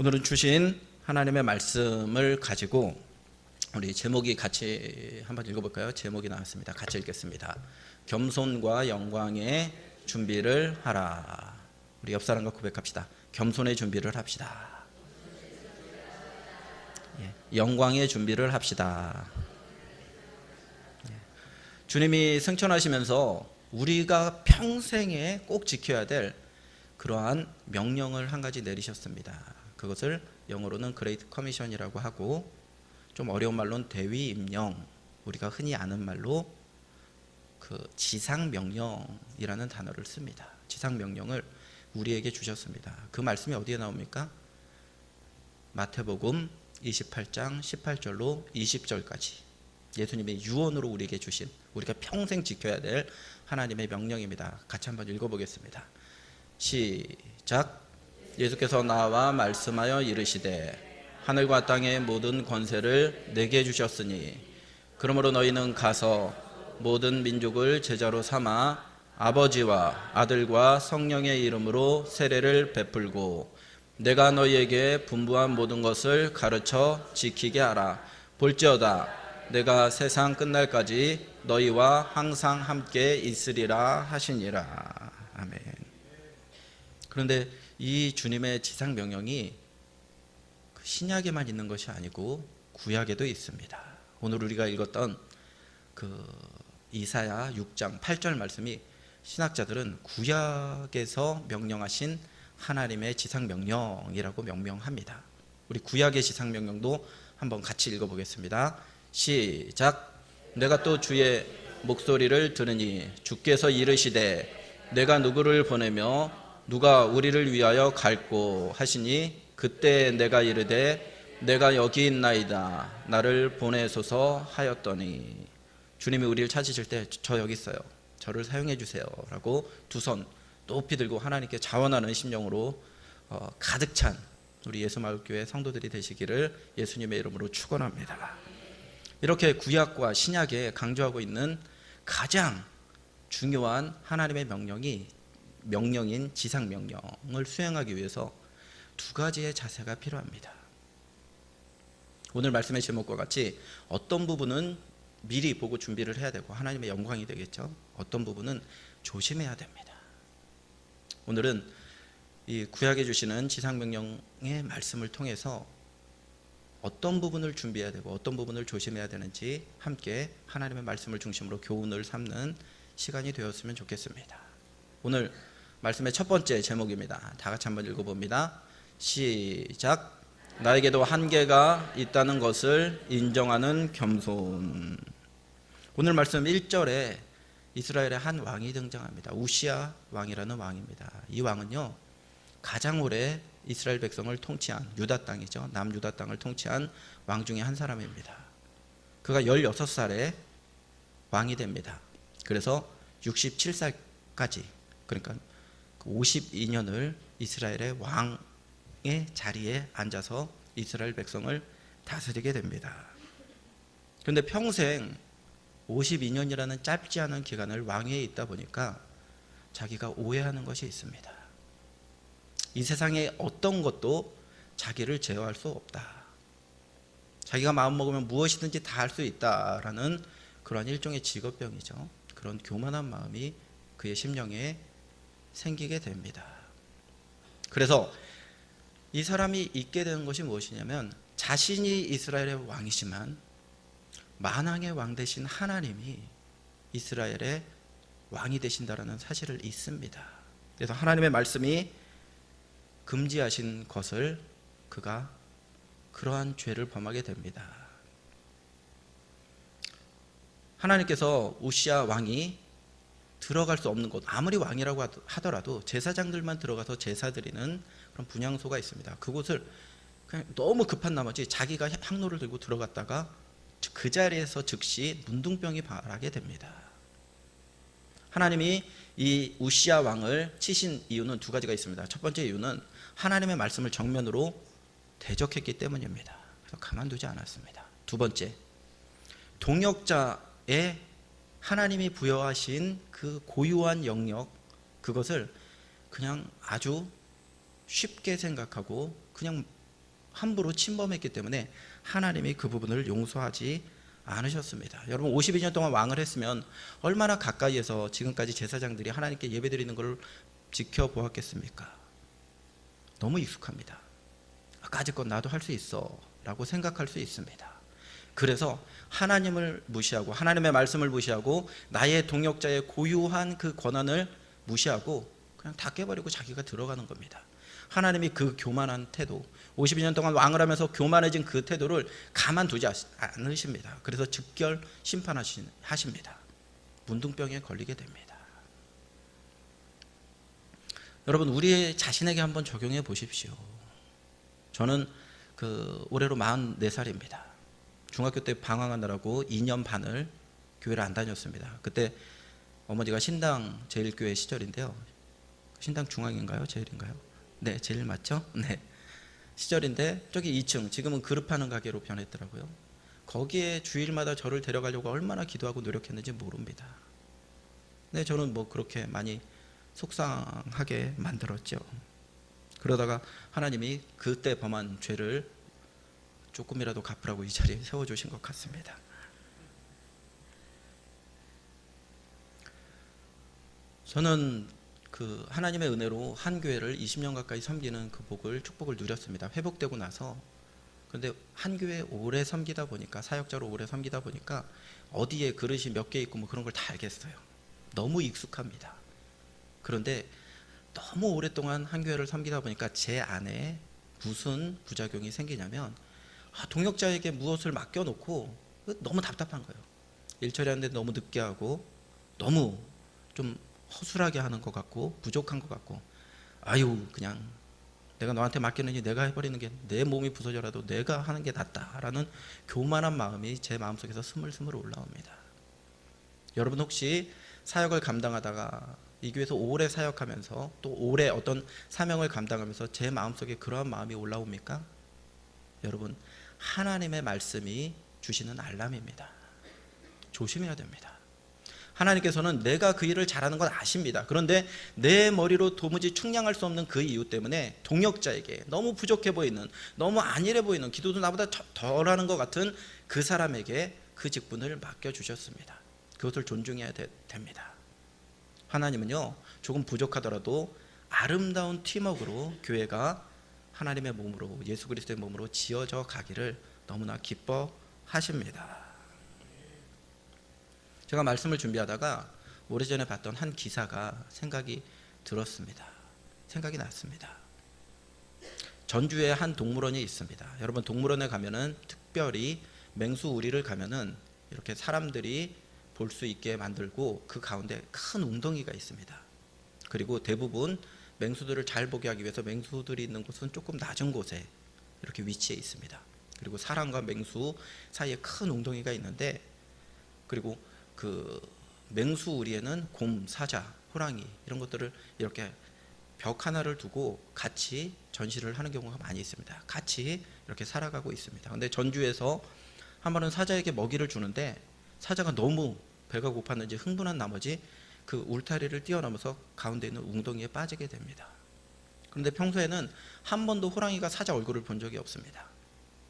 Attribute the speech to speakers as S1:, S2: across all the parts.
S1: 오늘은 주신 하나님의 말씀을 가지고 우리 제목이 같이 한번 읽어볼까요? 제목이 나왔습니다. 같이 읽겠습니다. 겸손과 영광의 준비를 하라. 우리 옆 사람과 고백합시다. 겸손의 준비를 합시다. 영광의 준비를 합시다. 주님이 승천하시면서 우리가 평생에 꼭 지켜야 될 그러한 명령을 한 가지 내리셨습니다. 그것을 영어로는 그레이트 커미션이라고 하고, 좀 어려운 말로는 대위임령, 우리가 흔히 아는 말로 그 지상명령이라는 단어를 씁니다. 지상명령을 우리에게 주셨습니다. 그 말씀이 어디에 나옵니까? 마태복음 28장 18절로 20절까지 예수님의 유언으로 우리에게 주신, 우리가 평생 지켜야 될 하나님의 명령입니다. 같이 한번 읽어보겠습니다. 시작. 예수께서 나와 말씀하여 이르시되 하늘과 땅의 모든 권세를 내게 주셨으니 그러므로 너희는 가서 모든 민족을 제자로 삼아 아버지와 아들과 성령의 이름으로 세례를 베풀고 내가 너희에게 분부한 모든 것을 가르쳐 지키게 하라. 볼지어다 내가 세상 끝날까지 너희와 항상 함께 있으리라 하시니라. 아멘. 그런데 이 주님의 지상명령이 신약에만 있는 것이 아니고 구약에도 있습니다. 오늘 우리가 읽었던 그 이사야 6장 8절 말씀이 신학자들은 구약에서 명령하신 하나님의 지상명령이라고 명명합니다. 우리 구약의 지상명령도 한번 같이 읽어보겠습니다. 시작. 내가 또 주의 목소리를 들으니 주께서 이르시되 내가 누구를 보내며 누가 우리를 위하여 갈꼬 하시니 그때 내가 이르되 내가 여기 있나이다 나를 보내소서 하였더니, 주님이 우리를 찾으실 때 저 여기 있어요, 저를 사용해 주세요 라고 두 손 높이 들고 하나님께 자원하는 심령으로 가득 찬 우리 예수마을교회 성도들이 되시기를 예수님의 이름으로 축원합니다. 이렇게 구약과 신약에 강조하고 있는 가장 중요한 하나님의 명령인 지상명령을 수행하기 위해서 두 가지의 자세가 필요합니다. 오늘 말씀의 제목과 같이 어떤 부분은 미리 보고 준비를 해야 되고 하나님의 영광이 되겠죠. 어떤 부분은 조심해야 됩니다. 오늘은 이 구약에 주시는 지상명령의 말씀을 통해서 어떤 부분을 준비해야 되고 어떤 부분을 조심해야 되는지 함께 하나님의 말씀을 중심으로 교훈을 삼는 시간이 되었으면 좋겠습니다. 오늘 말씀의 첫 번째 제목입니다. 다 같이 한번 읽어봅니다. 시작. 나에게도 한계가 있다는 것을 인정하는 겸손. 오늘 말씀 1절에 이스라엘의 한 왕이 등장합니다. 우시야 왕이라는 왕입니다. 이 왕은요, 가장 오래 이스라엘 백성을 통치한, 유다 땅이죠, 남유다 땅을 통치한 왕 중에 한 사람입니다. 그가 16살에 왕이 됩니다. 그래서 67살까지, 그러니까 52년을 이스라엘의 왕의 자리에 앉아서 이스라엘 백성을 다스리게 됩니다. 그런데 평생 52년이라는 짧지 않은 기간을 왕위에 있다 보니까 자기가 오해하는 것이 있습니다. 이 세상에 어떤 것도 자기를 제어할 수 없다. 자기가 마음먹으면 무엇이든지 다 할 수 있다라는 그런 일종의 직업병이죠. 그런 교만한 마음이 그의 심령에 생기게 됩니다. 그래서 이 사람이 잊게 되는 것이 무엇이냐면, 자신이 이스라엘의 왕이지만 만왕의 왕 되신 하나님이 이스라엘의 왕이 되신다라는 사실을 잊습니다. 그래서 하나님의 말씀이 금지하신 것을 그가 그러한 죄를 범하게 됩니다. 하나님께서 우시야 왕이 들어갈 수 없는 곳, 아무리 왕이라고 하더라도 제사장들만 들어가서 제사 드리는 그런 분향소가 있습니다. 그곳을 그냥 너무 급한 나머지 자기가 향로를 들고 들어갔다가 그 자리에서 즉시 문둥병이 발하게 됩니다. 하나님이 이 우시야 왕을 치신 이유는 두 가지가 있습니다. 첫 번째 이유는 하나님의 말씀을 정면으로 대적했기 때문입니다. 그래서 가만두지 않았습니다. 두 번째, 동역자의 하나님이 부여하신 그 고유한 영역, 그것을 그냥 아주 쉽게 생각하고 그냥 함부로 침범했기 때문에 하나님이 그 부분을 용서하지 않으셨습니다. 여러분 52년 동안 왕을 했으면 얼마나 가까이에서 지금까지 제사장들이 하나님께 예배드리는 걸 지켜보았겠습니까? 너무 익숙합니다. 까짓 건 나도 할 수 있어 라고 생각할 수 있습니다. 그래서 하나님을 무시하고 하나님의 말씀을 무시하고 나의 동역자의 고유한 그 권한을 무시하고 그냥 다 깨버리고 자기가 들어가는 겁니다. 하나님이 그 교만한 태도, 52년 동안 왕을 하면서 교만해진 그 태도를 가만두지 않으십니다. 그래서 즉결 심판하십니다. 문둥병에 걸리게 됩니다. 여러분 우리 자신에게 한번 적용해 보십시오. 저는 올해로 44살입니다. 중학교 때 방황하느라고 2년 반을 교회를 안 다녔습니다. 그때 어머니가 신당 제일교회 시절인데요. 신당 중앙인가요? 제일인가요? 네, 제일 맞죠? 네. 시절인데 저기 2층, 지금은 그릇 파는 가게로 변했더라고요. 거기에 주일마다 저를 데려가려고 얼마나 기도하고 노력했는지 모릅니다. 네, 저는 뭐 그렇게 많이 속상하게 만들었죠. 그러다가 하나님이 그때 범한 죄를 조금이라도 갚으라고 이 자리에 세워주신 것 같습니다. 저는 하나님의 은혜로 한 교회를 20년 가까이 섬기는 그 축복을 누렸습니다. 회복되고 나서. 그런데 한 교회 오래 섬기다 보니까, 사역자로 오래 섬기다 보니까 어디에 그릇이 몇 개 있고 뭐 그런 걸 다 알겠어요. 너무 익숙합니다. 그런데 너무 오랫동안 한 교회를 섬기다 보니까 제 안에 무슨 부작용이 생기냐면 동역자에게 무엇을 맡겨놓고 너무 답답한 거예요. 일 처리하는데 너무 늦게 하고 너무 좀 허술하게 하는 것 같고 부족한 것 같고, 아유 그냥 내가 너한테 맡겼느니 내가 해버리는 게, 내 몸이 부서져라도 내가 하는 게 낫다라는 교만한 마음이 제 마음속에서 스물스물 올라옵니다. 여러분 혹시 사역을 감당하다가 이 교회에서 오래 사역하면서 또 오래 어떤 사명을 감당하면서 제 마음속에 그러한 마음이 올라옵니까? 여러분 하나님의 말씀이 주시는 알람입니다. 조심해야 됩니다. 하나님께서는 내가 그 일을 잘하는 건 아십니다. 그런데 내 머리로 도무지 충량할 수 없는 그 이유 때문에 동역자에게, 너무 부족해 보이는, 너무 안일해 보이는, 기도도 나보다 덜하는 것 같은 그 사람에게 그 직분을 맡겨주셨습니다. 그것을 존중해야 됩니다. 하나님은요 조금 부족하더라도 아름다운 팀워크로 교회가 하나님의 몸으로, 예수 그리스도의 몸으로 지어져 가기를 너무나 기뻐하십니다. 제가 말씀을 준비하다가 오래전에 봤던 한 기사가 생각이 났습니다. 전주에 한 동물원이 있습니다. 여러분 동물원에 가면은 특별히 맹수우리를 가면은 이렇게 사람들이 볼 수 있게 만들고 그 가운데 큰 웅덩이가 있습니다. 그리고 대부분 맹수들을 잘 보게 하기 위해서 맹수들이 있는 곳은 조금 낮은 곳에 이렇게 위치해 있습니다. 그리고 사람과 맹수 사이에 큰 웅덩이가 있는데, 그리고 그 맹수우리에는 곰, 사자, 호랑이 이런 것들을 이렇게 벽 하나를 두고 같이 전시를 하는 경우가 많이 있습니다. 같이 이렇게 살아가고 있습니다. 근데 전주에서 한 번은 사자에게 먹이를 주는데 사자가 너무 배가 고팠는지 흥분한 나머지 그 울타리를 뛰어넘어서 가운데 있는 웅덩이에 빠지게 됩니다. 그런데 평소에는 한 번도 호랑이가 사자 얼굴을 본 적이 없습니다.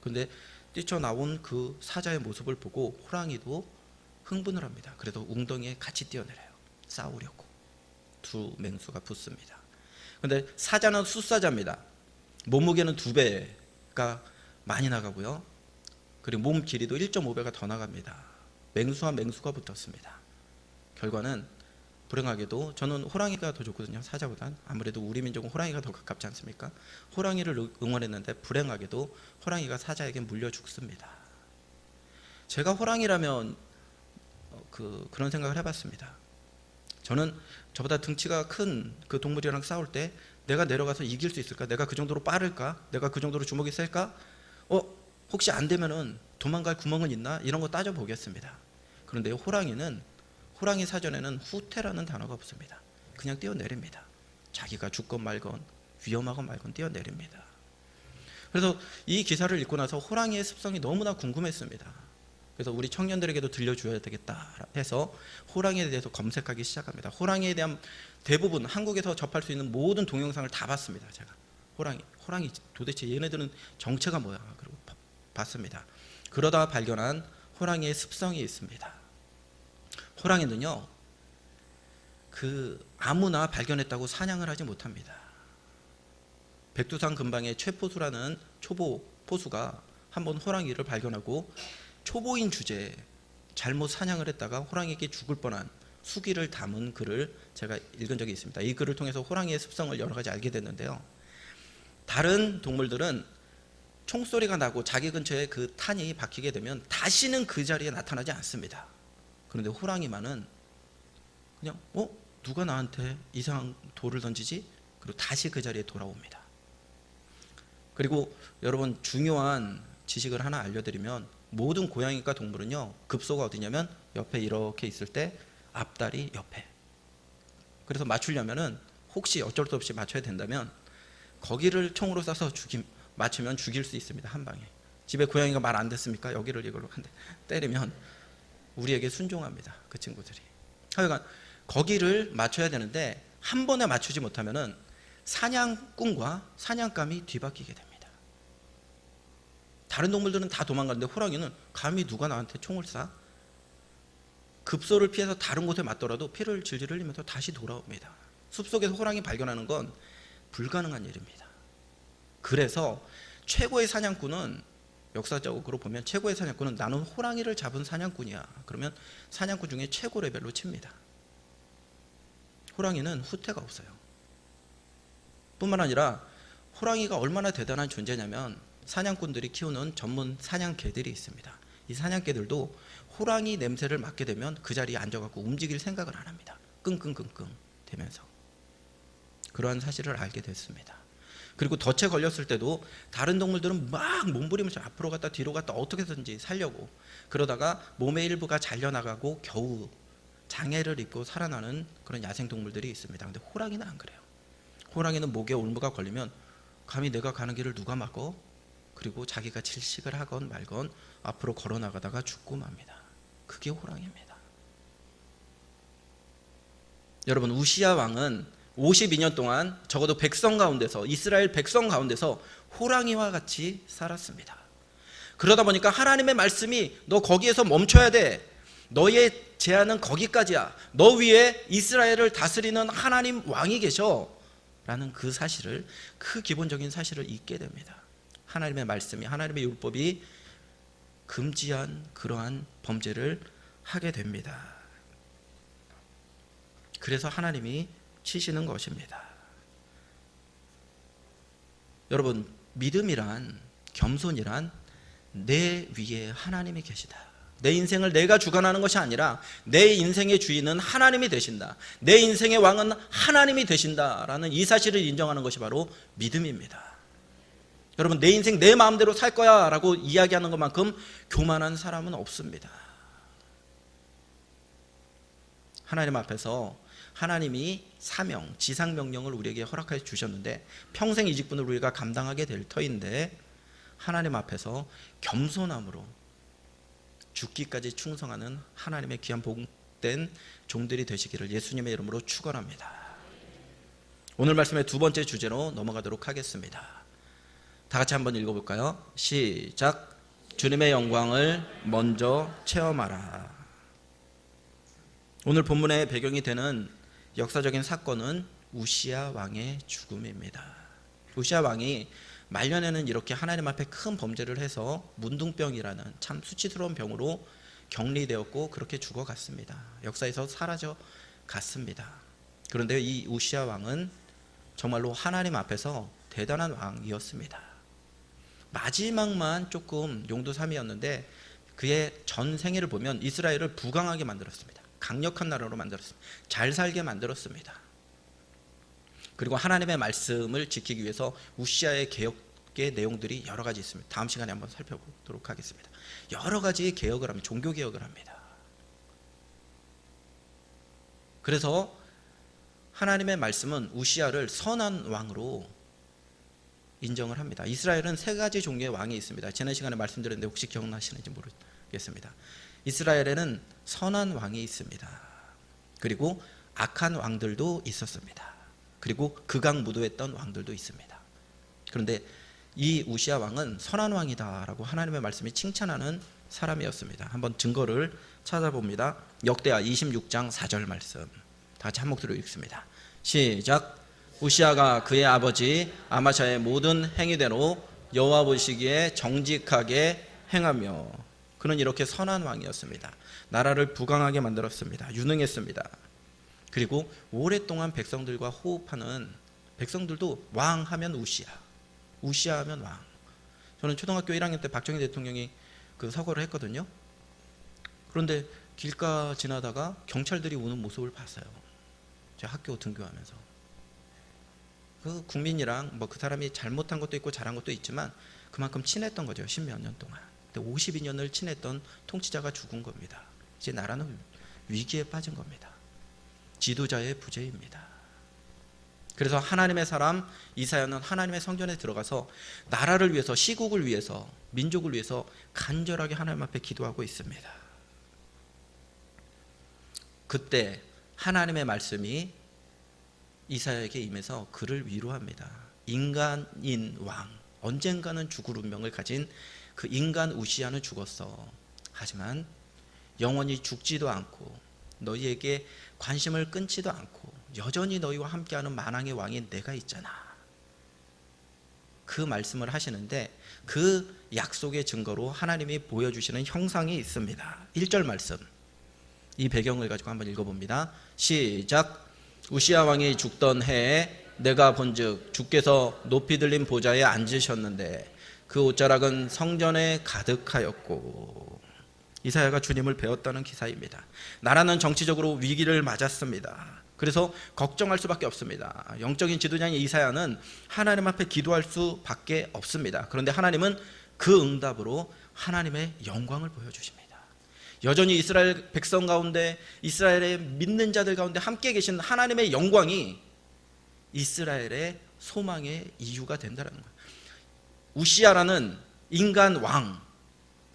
S1: 그런데 뛰쳐나온 그 사자의 모습을 보고 호랑이도 흥분을 합니다. 그래도 웅덩이에 같이 뛰어내려요. 싸우려고. 두 맹수가 붙습니다. 그런데 사자는 숫사자입니다. 몸무게는 2배가 많이 나가고요. 그리고 몸 길이도 1.5배가 더 나갑니다. 맹수와 맹수가 붙었습니다. 결과는 불행하게도 저는 호랑이가 더 좋거든요. 사자보단. 아무래도 우리 민족은 호랑이가 더 가깝지 않습니까? 호랑이를 응원했는데 불행하게도 호랑이가 사자에게 물려 죽습니다. 제가 호랑이라면 그런 생각을 해봤습니다. 저는 저보다 등치가 큰 그 동물이랑 싸울 때 내가 내려가서 이길 수 있을까? 내가 그 정도로 빠를까? 내가 그 정도로 주먹이 셀까? 혹시 안 되면은 도망갈 구멍은 있나? 이런 거 따져보겠습니다. 그런데 호랑이 사전에는 후퇴라는 단어가 없습니다. 그냥 뛰어내립니다. 자기가 죽건 말건, 위험하건 말건 뛰어내립니다. 그래서 이 기사를 읽고 나서 호랑이의 습성이 너무나 궁금했습니다. 그래서 우리 청년들에게도 들려줘야 되겠다 해서 호랑이에 대해서 검색하기 시작합니다. 호랑이에 대한 대부분 한국에서 접할 수 있는 모든 동영상을 다 봤습니다. 제가 호랑이 도대체 얘네들은 정체가 뭐야? 그리고 봤습니다. 그러다 발견한 호랑이의 습성이 있습니다. 호랑이는요, 아무나 발견했다고 사냥을 하지 못합니다. 백두산 근방의 최포수라는 초보 포수가 한번 호랑이를 발견하고 초보인 주제에 잘못 사냥을 했다가 호랑이에게 죽을 뻔한 수기를 담은 글을 제가 읽은 적이 있습니다. 이 글을 통해서 호랑이의 습성을 여러 가지 알게 됐는데요. 다른 동물들은 총소리가 나고 자기 근처에 그 탄이 박히게 되면 다시는 그 자리에 나타나지 않습니다. 그런데 호랑이만은 그냥 누가 나한테 이상한 돌을 던지지? 그리고 다시 그 자리에 돌아옵니다. 그리고 여러분, 중요한 지식을 하나 알려드리면, 모든 고양이과 동물은요, 급소가 어디냐면 옆에 이렇게 있을 때 앞다리 옆에. 그래서 맞추려면은, 혹시 어쩔 수 없이 맞춰야 된다면 거기를 총으로 쏴서 맞추면 죽일 수 있습니다. 한 방에. 집에 고양이가 말 안 됐습니까? 여기를 이걸로 한 대 때리면 우리에게 순종합니다. 그 친구들이. 하여간 거기를 맞춰야 되는데 한 번에 맞추지 못하면은 사냥꾼과 사냥감이 뒤바뀌게 됩니다. 다른 동물들은 다 도망가는데 호랑이는 감히 누가 나한테 총을 쏴? 급소를 피해서 다른 곳에 맞더라도 피를 질질 흘리면서 다시 돌아옵니다. 숲속에서 호랑이 발견하는 건 불가능한 일입니다. 그래서 최고의 사냥꾼은, 역사적으로 보면 최고의 사냥꾼은 나는 호랑이를 잡은 사냥꾼이야. 그러면 사냥꾼 중에 최고 레벨로 칩니다. 호랑이는 후퇴가 없어요. 뿐만 아니라 호랑이가 얼마나 대단한 존재냐면, 사냥꾼들이 키우는 전문 사냥개들이 있습니다. 이 사냥개들도 호랑이 냄새를 맡게 되면 그 자리에 앉아갖고 움직일 생각을 안 합니다. 끙끙끙끙 대면서. 그러한 사실을 알게 됐습니다. 그리고 덫에 걸렸을 때도 다른 동물들은 막 몸부림을 앞으로 갔다 뒤로 갔다 어떻게든지 살려고, 그러다가 몸의 일부가 잘려나가고 겨우 장애를 입고 살아나는 그런 야생동물들이 있습니다. 근데 호랑이는 안 그래요. 호랑이는 목에 올무가 걸리면 감히 내가 가는 길을 누가 막어? 그리고 자기가 질식을 하건 말건 앞으로 걸어나가다가 죽고 맙니다. 그게 호랑이입니다. 여러분, 우시야 왕은 52년 동안 적어도 백성 가운데서, 이스라엘 백성 가운데서 호랑이와 같이 살았습니다. 그러다 보니까 하나님의 말씀이 너 거기에서 멈춰야 돼. 너의 제한은 거기까지야. 너 위에 이스라엘을 다스리는 하나님 왕이 계셔. 라는 그 사실을, 그 기본적인 사실을 잊게 됩니다. 하나님의 말씀이, 하나님의 율법이 금지한 그러한 범죄를 하게 됩니다. 그래서 하나님이 치시는 것입니다. 여러분, 믿음이란, 겸손이란 내 위에 하나님이 계시다. 내 인생을 내가 주관하는 것이 아니라 내 인생의 주인은 하나님이 되신다. 내 인생의 왕은 하나님이 되신다라는 이 사실을 인정하는 것이 바로 믿음입니다. 여러분, 내 인생 내 마음대로 살 거야 라고 이야기하는 것만큼 교만한 사람은 없습니다. 하나님 앞에서 하나님이 사명, 지상명령을 우리에게 허락해 주셨는데 평생 이 직분을 우리가 감당하게 될 터인데, 하나님 앞에서 겸손함으로 죽기까지 충성하는 하나님의 귀한 복된 종들이 되시기를 예수님의 이름으로 축원합니다. 오늘 말씀의 두 번째 주제로 넘어가도록 하겠습니다. 다 같이 한번 읽어볼까요? 시작. 주님의 영광을 먼저 체험하라. 오늘 본문의 배경이 되는 역사적인 사건은 우시야 왕의 죽음입니다. 우시야 왕이 말년에는 이렇게 하나님 앞에 큰 범죄를 해서 문둥병이라는 참 수치스러운 병으로 격리되었고 그렇게 죽어갔습니다. 역사에서 사라져 갔습니다. 그런데 이 우시야 왕은 정말로 하나님 앞에서 대단한 왕이었습니다. 마지막만 조금 용두삼이었는데 그의 전 생애를 보면 이스라엘을 부강하게 만들었습니다. 강력한 나라로 만들었습니다. 잘 살게 만들었습니다. 그리고 하나님의 말씀을 지키기 위해서 우시야의 개혁의 내용들이 여러 가지 있습니다. 다음 시간에 한번 살펴보도록 하겠습니다. 여러 가지 개혁을 합니다. 종교 개혁을 합니다. 그래서 하나님의 말씀은 우시야를 선한 왕으로 인정을 합니다. 이스라엘은 세 가지 종류의 왕이 있습니다. 지난 시간에 말씀드렸는데 혹시 기억나시는지 모르겠습니다. 이스라엘에는 선한 왕이 있습니다. 그리고 악한 왕들도 있었습니다. 그리고 극악무도했던 왕들도 있습니다. 그런데 이 우시야 왕은 선한 왕이다라고 하나님의 말씀이 칭찬하는 사람이었습니다. 한번 증거를 찾아봅니다. 역대하 26장 4절 말씀 다 같이 한 목소리로 읽습니다. 시작. 우시야가 그의 아버지 아마샤의 모든 행위대로 여호와 보시기에 정직하게 행하며, 그는 이렇게 선한 왕이었습니다. 나라를 부강하게 만들었습니다. 유능했습니다. 그리고 오랫동안 백성들과 호흡하는, 백성들도 왕 하면 우시야, 우시야 하면 왕. 저는 초등학교 1학년 때 박정희 대통령이 그 서거를 했거든요. 그런데 길가 지나다가 경찰들이 오는 모습을 봤어요. 제가 학교 등교하면서. 그 국민이랑 뭐 그 사람이 잘못한 것도 있고 잘한 것도 있지만 그만큼 친했던 거죠. 10몇 년 동안. 근데 52년을 친했던 통치자가 죽은 겁니다. 이제 나라는 위기에 빠진 겁니다. 지도자의 부재입니다. 그래서 하나님의 사람 이사야는 하나님의 성전에 들어가서 나라를 위해서, 시국을 위해서, 민족을 위해서 간절하게 하나님 앞에 기도하고 있습니다. 그때 하나님의 말씀이 이사야에게 임해서 그를 위로합니다. 인간인 왕, 언젠가는 죽을 운명을 가진 그 인간 우시야는 죽었어. 하지만 영원히 죽지도 않고 너희에게 관심을 끊지도 않고 여전히 너희와 함께하는 만왕의 왕인 내가 있잖아. 그 말씀을 하시는데 그 약속의 증거로 하나님이 보여주시는 형상이 있습니다. 1절 말씀, 이 배경을 가지고 한번 읽어봅니다. 시작. 우시야 왕이 죽던 해에 내가 본즉 주께서 높이 들린 보좌에 앉으셨는데 그 옷자락은 성전에 가득하였고. 이사야가 주님을 배웠다는 기사입니다. 나라는 정치적으로 위기를 맞았습니다. 그래서 걱정할 수밖에 없습니다. 영적인 지도자인 이사야는 하나님 앞에 기도할 수밖에 없습니다. 그런데 하나님은 그 응답으로 하나님의 영광을 보여주십니다. 여전히 이스라엘 백성 가운데, 이스라엘의 믿는 자들 가운데 함께 계신 하나님의 영광이 이스라엘의 소망의 이유가 된다는 거예요. 우시야라는 인간 왕,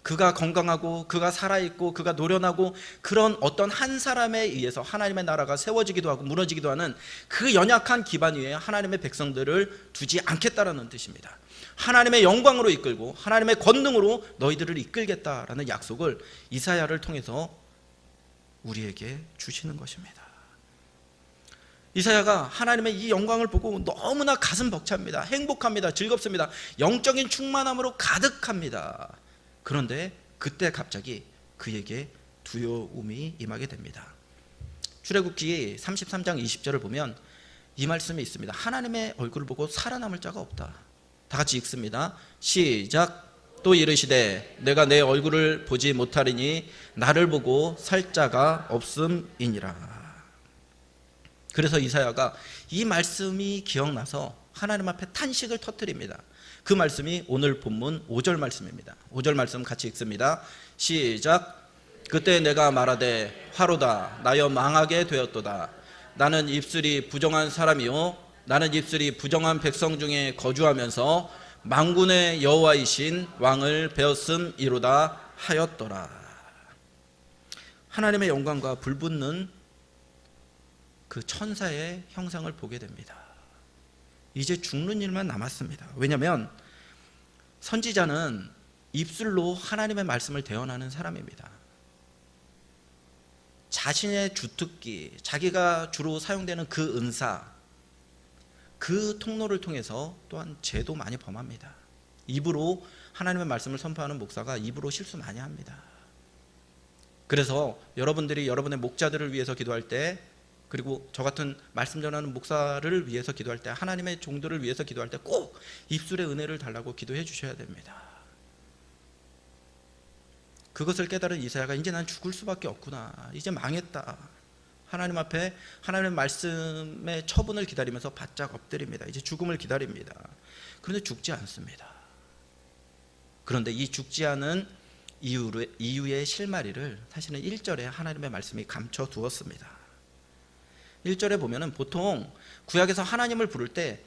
S1: 그가 건강하고 그가 살아있고 그가 노련하고 그런 어떤 한 사람에 의해서 하나님의 나라가 세워지기도 하고 무너지기도 하는 그 연약한 기반 위에 하나님의 백성들을 두지 않겠다라는 뜻입니다. 하나님의 영광으로 이끌고 하나님의 권능으로 너희들을 이끌겠다라는 약속을 이사야를 통해서 우리에게 주시는 것입니다. 이사야가 하나님의 이 영광을 보고 너무나 가슴 벅찹니다. 행복합니다. 즐겁습니다. 영적인 충만함으로 가득합니다. 그런데 그때 갑자기 그에게 두려움이 임하게 됩니다. 출애굽기 33장 20절을 보면 이 말씀이 있습니다. 하나님의 얼굴을 보고 살아남을 자가 없다. 다 같이 읽습니다. 시작. 또 이르시되 내가 내 얼굴을 보지 못하리니 나를 보고 살 자가 없음이니라. 그래서 이사야가 이 말씀이 기억나서 하나님 앞에 탄식을 터뜨립니다. 그 말씀이 오늘 본문 5절 말씀입니다. 5절 말씀 같이 읽습니다. 시작. 그때 내가 말하되 화로다 나여 망하게 되었도다. 나는 입술이 부정한 사람이요 나는 입술이 부정한 백성 중에 거주하면서 만군의 여호와이신 왕을 배웠음이로다 하였더라. 하나님의 영광과 불붙는 그 천사의 형상을 보게 됩니다. 이제 죽는 일만 남았습니다. 왜냐하면 선지자는 입술로 하나님의 말씀을 대언하는 사람입니다. 자신의 주특기, 자기가 주로 사용되는 그 은사, 그 통로를 통해서 또한 죄도 많이 범합니다. 입으로 하나님의 말씀을 선포하는 목사가 입으로 실수 많이 합니다. 그래서 여러분들이 여러분의 목자들을 위해서 기도할 때, 그리고 저 같은 말씀 전하는 목사를 위해서 기도할 때, 하나님의 종들을 위해서 기도할 때 꼭 입술의 은혜를 달라고 기도해 주셔야 됩니다. 그것을 깨달은 이사야가 이제 난 죽을 수밖에 없구나, 이제 망했다, 하나님 앞에 하나님의 말씀의 처분을 기다리면서 바짝 엎드립니다. 이제 죽음을 기다립니다. 그런데 죽지 않습니다. 그런데 이 죽지 않은 이유의 실마리를 사실은 1절에 하나님의 말씀이 감춰두었습니다. 1절에 보면은 보통 구약에서 하나님을 부를 때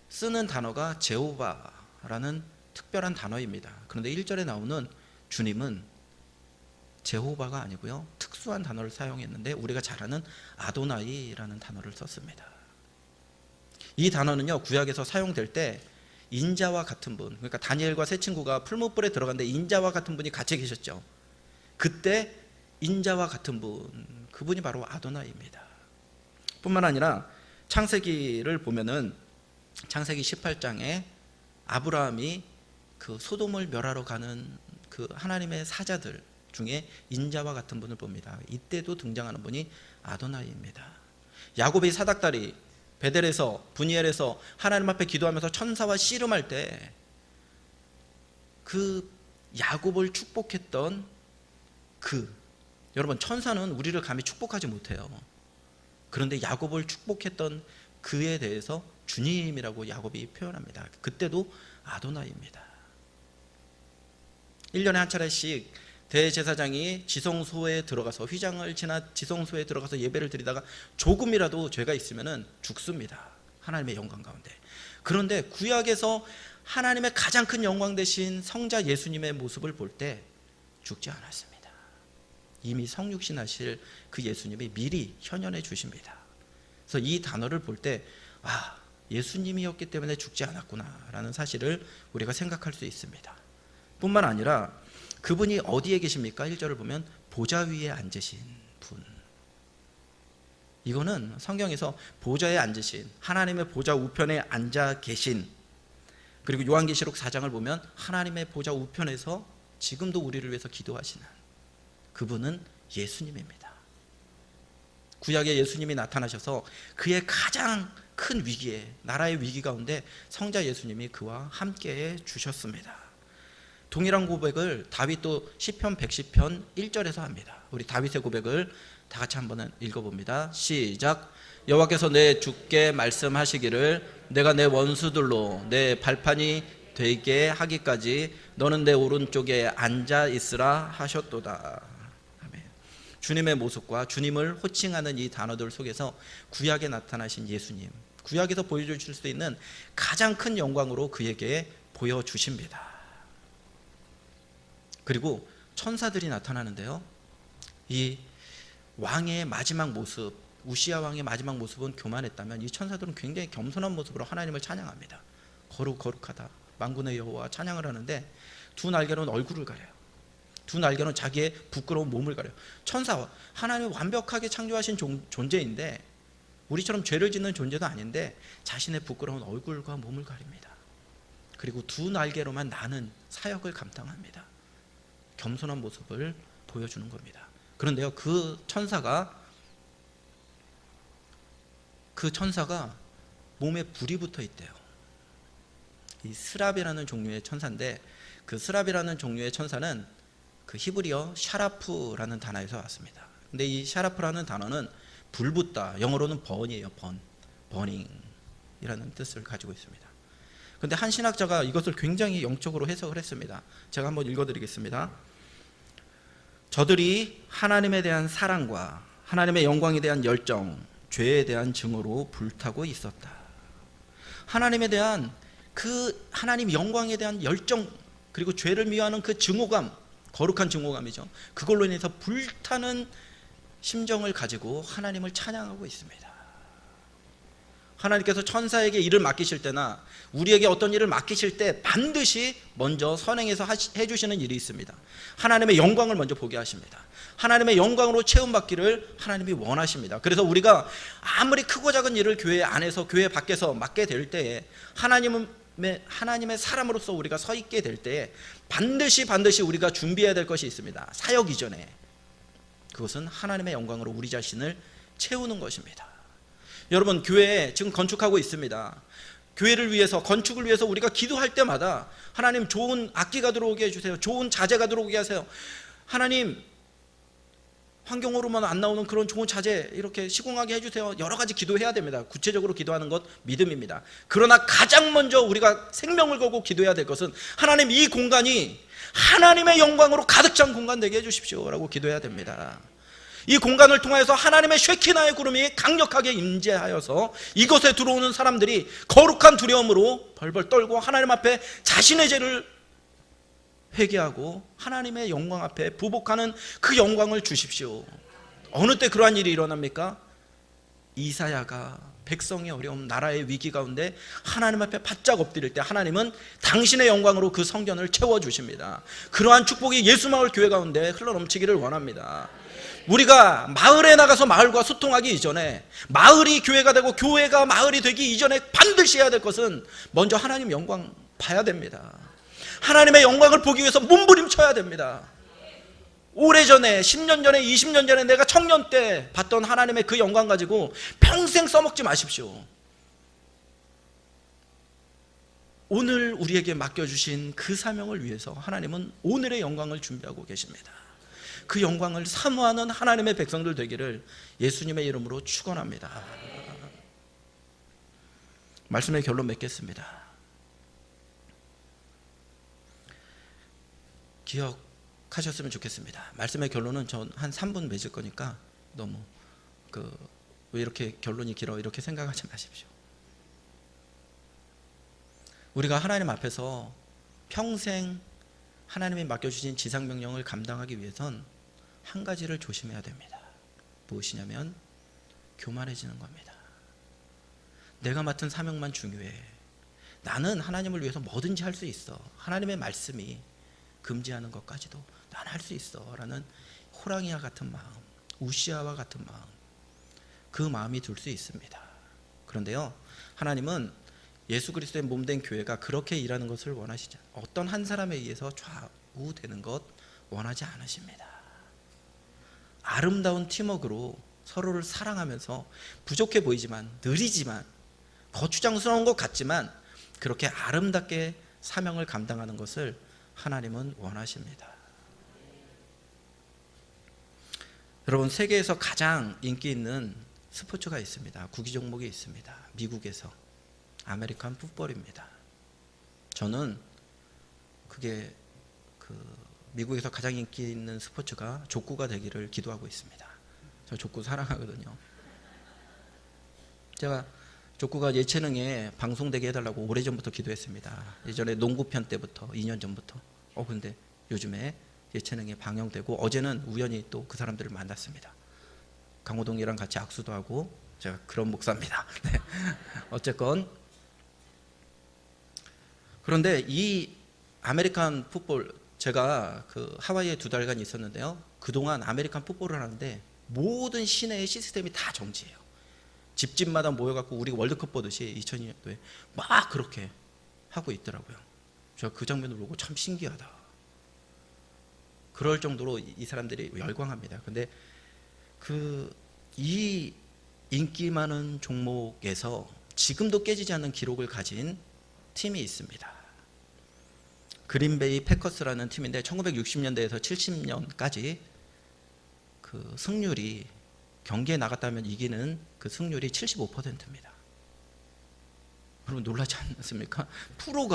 S1: 쓰는 단어가 제호바라는 특별한 단어입니다. 그런데 1절에 나오는 주님은 제호바가 아니고요, 특수한 단어를 사용했는데 우리가 잘 아는 아도나이라는 단어를 썼습니다. 이 단어는요, 구약에서 사용될 때 인자와 같은 분, 그러니까 다니엘과 세 친구가 풀무불에 들어갔는데 인자와 같은 분이 같이 계셨죠. 그때 인자와 같은 분, 그분이 바로 아도나이입니다. 뿐만 아니라 창세기를 보면은 창세기 18장에 아브라함이 그 소돔을 멸하러 가는 그 하나님의 사자들 중에 인자와 같은 분을 봅니다. 이때도 등장하는 분이 아도나이입니다. 야곱이 사닥다리 베델에서 브니엘에서 하나님 앞에 기도하면서 천사와 씨름할 때 그 야곱을 축복했던 여러분, 천사는 우리를 감히 축복하지 못해요. 그런데 야곱을 축복했던 그에 대해서 주님이라고 야곱이 표현합니다. 그때도 아도나이입니다. 1년에 한 차례씩 대제사장이 지성소에 들어가서 휘장을 지나 지성소에 들어가서 예배를 드리다가 조금이라도 죄가 있으면 죽습니다. 하나님의 영광 가운데. 그런데 구약에서 하나님의 가장 큰 영광 되신 성자 예수님의 모습을 볼 때 죽지 않았습니다. 이미 성육신하실 그 예수님이 미리 현현해 주십니다. 그래서 이 단어를 볼 때 예수님이었기 때문에 죽지 않았구나라는 사실을 우리가 생각할 수 있습니다. 뿐만 아니라 그분이 어디에 계십니까? 1절을 보면 보좌 위에 앉으신 분. 이거는 성경에서 보좌에 앉으신, 하나님의 보좌 우편에 앉아 계신, 그리고 요한계시록 4장을 보면 하나님의 보좌 우편에서 지금도 우리를 위해서 기도하시는 그분은 예수님입니다. 구약에 예수님이 나타나셔서 그의 가장 큰 위기에, 나라의 위기 가운데 성자 예수님이 그와 함께해 주셨습니다. 동일한 고백을 다윗도 시편 110편 1절에서 합니다. 우리 다윗의 고백을 다 같이 한번 읽어봅니다. 시작. 여호와께서 내 주께 말씀하시기를 내가 내 원수들로 내 발판이 되게 하기까지 너는 내 오른쪽에 앉아 있으라 하셨도다. 아멘. 주님의 모습과 주님을 호칭하는 이 단어들 속에서 구약에 나타나신 예수님, 구약에서 보여주실 수 있는 가장 큰 영광으로 그에게 보여주십니다. 그리고 천사들이 나타나는데요, 이 왕의 마지막 모습, 우시야 왕의 마지막 모습은 교만했다면 이 천사들은 굉장히 겸손한 모습으로 하나님을 찬양합니다. 거룩하다, 만군의 여호와 찬양을 하는데 두 날개로는 얼굴을 가려요. 두 날개로는 자기의 부끄러운 몸을 가려요. 천사와 하나님이 완벽하게 창조하신 존재인데 우리처럼 죄를 짓는 존재도 아닌데 자신의 부끄러운 얼굴과 몸을 가립니다. 그리고 두 날개로만 나는 사역을 감당합니다. 겸손한 모습을 보여주는 겁니다. 그런데요, 그 천사가 몸에 불이 붙어 있대요. 이 스랍이라는 종류의 천사인데 그 스랍이라는 종류의 천사는 그 히브리어 샤라프라는 단어에서 왔습니다. 근데 이 샤라프라는 단어는 불붙다, 영어로는 번이에요. 버닝이라는 뜻을 가지고 있습니다. 근데 한 신학자가 이것을 굉장히 영적으로 해석을 했습니다. 제가 한번 읽어드리겠습니다. 저들이 하나님에 대한 사랑과 하나님의 영광에 대한 열정, 죄에 대한 증오로 불타고 있었다. 하나님에 대한 그 하나님 영광에 대한 열정, 그리고 죄를 미워하는 그 증오감, 거룩한 증오감이죠. 그걸로 인해서 불타는 심정을 가지고 하나님을 찬양하고 있습니다. 하나님께서 천사에게 일을 맡기실 때나 우리에게 어떤 일을 맡기실 때 반드시 먼저 선행해서 해주시는 일이 있습니다. 하나님의 영광을 먼저 보게 하십니다. 하나님의 영광으로 채움받기를 하나님이 원하십니다. 그래서 우리가 아무리 크고 작은 일을 교회 안에서 교회 밖에서 맡게 될 때에 하나님의 사람으로서 우리가 서 있게 될 때에 반드시 우리가 준비해야 될 것이 있습니다. 사역 이전에. 그것은 하나님의 영광으로 우리 자신을 채우는 것입니다. 여러분, 교회에 지금 건축하고 있습니다. 교회를 위해서, 건축을 위해서 우리가 기도할 때마다 하나님 좋은 악기가 들어오게 해주세요. 좋은 자재가 들어오게 하세요. 하나님 환경 호르몬 안 나오는 그런 좋은 자재 이렇게 시공하게 해주세요. 여러 가지 기도해야 됩니다. 구체적으로 기도하는 것 믿음입니다. 그러나 가장 먼저 우리가 생명을 걸고 기도해야 될 것은 하나님 이 공간이 하나님의 영광으로 가득 찬 공간 되게 해주십시오 라고 기도해야 됩니다. 이 공간을 통해서 하나님의 쉐키나의 구름이 강력하게 임재하여서 이곳에 들어오는 사람들이 거룩한 두려움으로 벌벌 떨고 하나님 앞에 자신의 죄를 회개하고 하나님의 영광 앞에 부복하는 그 영광을 주십시오. 어느 때 그러한 일이 일어납니까? 이사야가 백성의 어려움, 나라의 위기 가운데 하나님 앞에 바짝 엎드릴 때 하나님은 당신의 영광으로 그 성전을 채워주십니다. 그러한 축복이 예수마을 교회 가운데 흘러넘치기를 원합니다. 우리가 마을에 나가서 마을과 소통하기 이전에, 마을이 교회가 되고 교회가 마을이 되기 이전에 반드시 해야 될 것은 먼저 하나님 영광 봐야 됩니다. 하나님의 영광을 보기 위해서 몸부림쳐야 됩니다. 오래전에 10년 전에 20년 전에 내가 청년 때 봤던 하나님의 그 영광 가지고 평생 써먹지 마십시오. 오늘 우리에게 맡겨주신 그 사명을 위해서 하나님은 오늘의 영광을 준비하고 계십니다. 그 영광을 사모하는 하나님의 백성들 되기를 예수님의 이름으로 축원합니다. 말씀의 결론 맺겠습니다. 기억하셨으면 좋겠습니다. 말씀의 결론은 전 한 3분 맺을 거니까 너무 왜 이렇게 결론이 길어 이렇게 생각하지 마십시오. 우리가 하나님 앞에서 평생 하나님이 맡겨주신 지상명령을 감당하기 위해선 한 가지를 조심해야 됩니다. 무엇이냐면 교만해지는 겁니다. 내가 맡은 사명만 중요해. 나는 하나님을 위해서 뭐든지 할 수 있어. 하나님의 말씀이 금지하는 것까지도 난 할 수 있어 라는 호랑이와 같은 마음, 우시아와 같은 마음, 그 마음이 들 수 있습니다. 그런데요, 하나님은 예수 그리스도의 몸된 교회가 그렇게 일하는 것을 원하시지 않아요. 어떤 한 사람에 의해서 좌우되는 것 원하지 않으십니다. 아름다운 팀워크로 서로를 사랑하면서 부족해 보이지만, 느리지만, 거추장스러운 것 같지만 그렇게 아름답게 사명을 감당하는 것을 하나님은 원하십니다. 여러분, 세계에서 가장 인기 있는 스포츠가 있습니다. 구기 종목이 있습니다. 미국에서 아메리칸 풋볼입니다. 저는 그게 미국에서 가장 인기 있는 스포츠가 족구가 되기를 기도하고 있습니다. 저 족구 사랑하거든요. 제가 족구가 예체능에 방송되게 해달라고 오래전부터 기도했습니다. 예전에 농구편 때부터, 2년 전부터. 근데 요즘에 예체능에 방영되고, 어제는 우연히 또 그 사람들을 만났습니다. 강호동이랑 같이 악수도 하고. 제가 그런 목사입니다. 네. 어쨌건 그런데 이 아메리칸 풋볼, 제가 하와이에 2달간 있었는데요, 그동안 아메리칸 풋볼을 하는데 모든 시내의 시스템이 다 정지해요. 집집마다 모여갖고 우리가 월드컵 보듯이 2002년도에 막 그렇게 하고 있더라고요. 제가 그 장면을 보고 참 신기하다. 그럴 정도로 이 사람들이 열광합니다. 근데 이 인기 많은 종목에서 지금도 깨지지 않는 기록을 가진 팀이 있습니다. 그린베이 패커스라는 팀인데 1960년대에서 70년까지 승률이, 경기에 나갔다면 이기는 그 승률이 75%입니다. 여러분 놀라지 않습니까? 프로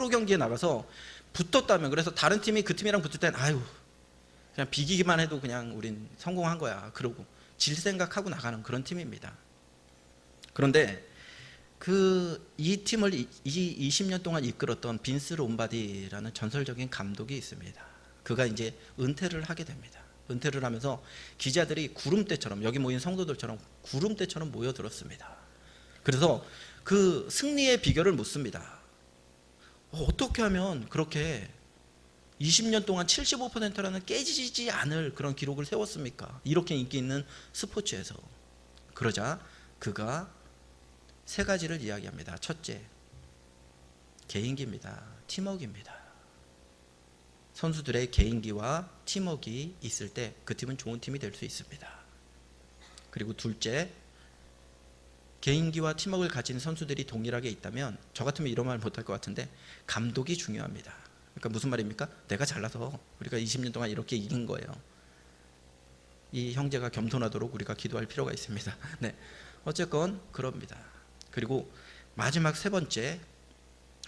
S1: 경기에 나가서 붙었다면, 그래서 다른 팀이 그 팀이랑 붙을 땐 그냥 비기기만 해도 그냥 우린 성공한 거야, 그러고 질 생각하고 나가는 그런 팀입니다. 그런데 이 팀을 20년 동안 이끌었던 빈스 롬바디라는 전설적인 감독이 있습니다. 그가 이제 은퇴를 하게 됩니다. 은퇴를 하면서 기자들이 구름대처럼, 여기 모인 성도들처럼 구름대처럼 모여들었습니다. 그래서 그 승리의 비결을 묻습니다. 어떻게 하면 그렇게 20년 동안 75%라는 깨지지 않을 그런 기록을 세웠습니까? 이렇게 인기 있는 스포츠에서. 그러자 그가 3가지를 이야기합니다. 첫째, 개인기입니다. 팀워크입니다. 선수들의 개인기와 팀워크가 있을 때 그 팀은 좋은 팀이 될 수 있습니다. 그리고 둘째, 개인기와 팀워크를 가진 선수들이 동일하게 있다면, 저 같으면 이런 말 못할 것 같은데, 감독이 중요합니다. 그러니까 무슨 말입니까? 내가 잘나서 우리가 20년 동안 이렇게 이긴 거예요. 이 형제가 겸손하도록 우리가 기도할 필요가 있습니다. 네, 어쨌건 그럽니다. 그리고 마지막 3번째,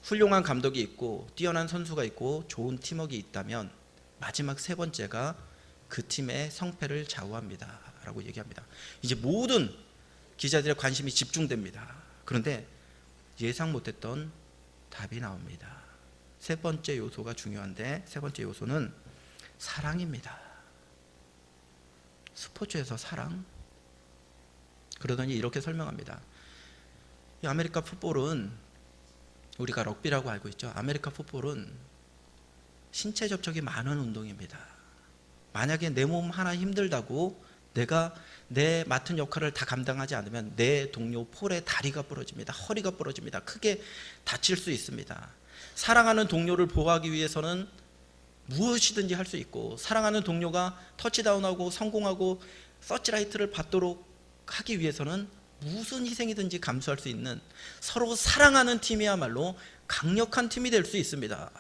S1: 훌륭한 감독이 있고 뛰어난 선수가 있고 좋은 팀워크가 있다면 마지막 3번째가 그 팀의 성패를 좌우합니다 라고 얘기합니다. 이제 모든 기자들의 관심이 집중됩니다. 그런데 예상 못했던 답이 나옵니다. 3번째 요소가 중요한데, 3번째 요소는 사랑입니다. 스포츠에서 사랑? 그러더니 이렇게 설명합니다. 이 아메리카 풋볼은, 우리가 럭비라고 알고 있죠. 아메리카 풋볼은 신체 접촉이 많은 운동입니다. 만약에 내 몸 하나 힘들다고 내가 내 맡은 역할을 다 감당하지 않으면 내 동료 폴의 다리가 부러집니다. 허리가 부러집니다. 크게 다칠 수 있습니다. 사랑하는 동료를 보호하기 위해서는 무엇이든지 할 수 있고, 사랑하는 동료가 터치다운하고 성공하고 서치라이트를 받도록 하기 위해서는 무슨 희생이든지 감수할 수 있는, 서로 사랑하는 팀이야말로 강력한 팀이 될 수 있습니다.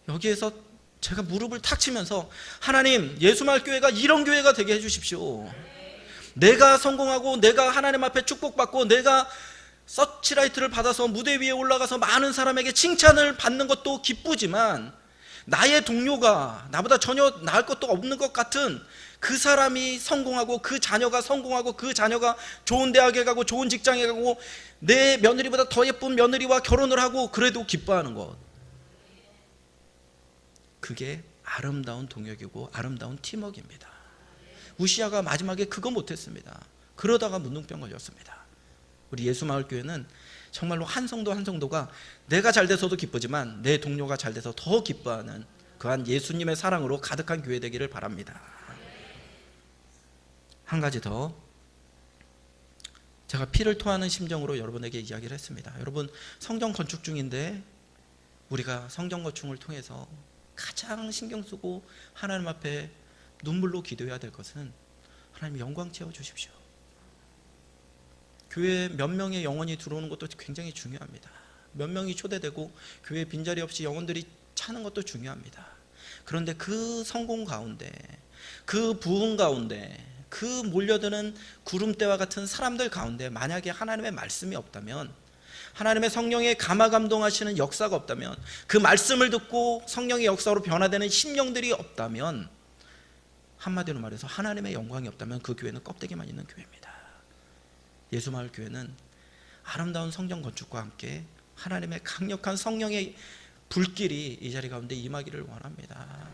S1: 여기에서 제가 무릎을 탁 치면서, 하나님, 예수마을 교회가 이런 교회가 되게 해주십시오. 내가 성공하고 내가 하나님 앞에 축복받고 내가 서치라이트를 받아서 무대 위에 올라가서 많은 사람에게 칭찬을 받는 것도 기쁘지만, 나의 동료가 나보다 전혀 나을 것도 없는 것 같은 그 사람이 성공하고 그 자녀가 성공하고 그 자녀가 좋은 대학에 가고 좋은 직장에 가고 내 며느리보다 더 예쁜 며느리와 결혼을 하고 그래도 기뻐하는 것, 그게 아름다운 동역이고 아름다운 팀워크입니다. 우시아가 마지막에 그거 못했습니다. 그러다가 문둥병 걸렸습니다. 우리 예수마을교회는 정말로 한 성도 한 성도가 내가 잘 돼서도 기쁘지만 내 동료가 잘 돼서 더 기뻐하는 그한 예수님의 사랑으로 가득한 교회 되기를 바랍니다. 한 가지 더, 제가 피를 토하는 심정으로 여러분에게 이야기를 했습니다. 여러분, 성전 건축 중인데 우리가 성전 건축을 통해서 가장 신경 쓰고 하나님 앞에 눈물로 기도해야 될 것은, 하나님 영광 채워주십시오. 교회에 몇 명의 영혼이 들어오는 것도 굉장히 중요합니다. 몇 명이 초대되고 교회 빈자리 없이 영혼들이 차는 것도 중요합니다. 그런데 그 성공 가운데, 그 부흥 가운데, 그 몰려드는 구름대와 같은 사람들 가운데 만약에 하나님의 말씀이 없다면, 하나님의 성령의 감화 감동하시는 역사가 없다면, 그 말씀을 듣고 성령의 역사로 변화되는 심령들이 없다면, 한마디로 말해서 하나님의 영광이 없다면 그 교회는 껍데기만 있는 교회입니다. 예수마을 교회는 아름다운 성전 건축과 함께 하나님의 강력한 성령의 불길이 이 자리 가운데 임하기를 원합니다.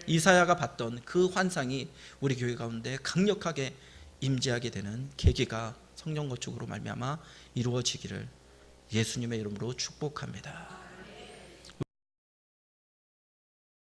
S1: 이사야가 봤던 그 환상이 우리 교회 가운데 강력하게 임재하게 되는 계기가 성전 건축으로 말미암아 이루어지기를 예수님의 이름으로 축복합니다.